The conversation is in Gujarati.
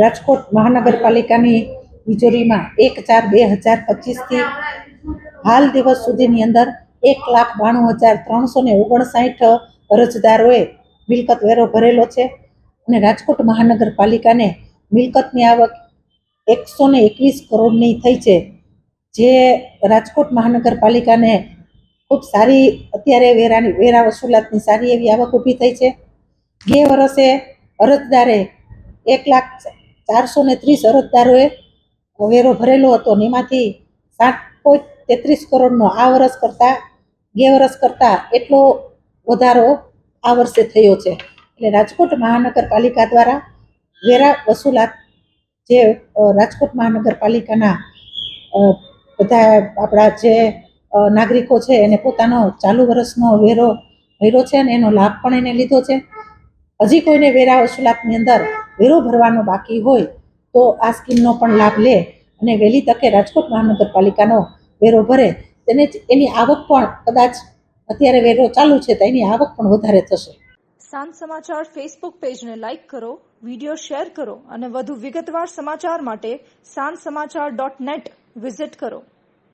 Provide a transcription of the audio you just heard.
રાજકોટ મહાનગરપાલિકાની તિજોરીમાં 1/4/2025થી હાલ દિવસ સુધીની અંદર 1,92,359 અરજદારોએ મિલકત વેરો ભરેલો છે અને રાજકોટ મહાનગરપાલિકાને મિલકતની આવક 121 કરોડની થઈ છે, જે રાજકોટ મહાનગરપાલિકાને ખૂબ સારી અત્યારે વેરા વસૂલાતની સારી એવી આવક ઊભી થઈ છે. ગે વર્ષે અરજદારે 1,04,30 અરજદારોએ વેરો ભરેલો હતો અને એમાંથી 7.33 કરોડનો આ વર્ષ કરતાં ગે વર્ષ કરતાં એટલો વધારો આ વર્ષે થયો છે. એટલે રાજકોટ મહાનગરપાલિકા દ્વારા વેરા વસૂલાત જે રાજકોટ મહાનગરપાલિકાના બધા આપણા જે નાગરિકો છે એને પોતાનો ચાલુ વર્ષનો વેરો ભર્યો છે અને એનો લાભ પણ એને લીધો છે. હજી કોઈને વેરા વસૂલાતની અંદર વેરો ભરવાનો બાકી હોય તો આ સ્કીમનો પણ લાભ લે અને વહેલી તકે રાજકોટ મહાનગરપાલિકાનો વેરો ભરે, તેને એની આવક પણ કદાચ અત્યારે વેરો ચાલુ છે તો એની આવક પણ વધારે થશે. સાંજ સમાચાર ફેસબુક પેજને લાઇક કરો, વિડીયો શેર કરો અને વધુ વિગતવાર સમાચાર માટે sanssamachar.net વિઝિટ કરો.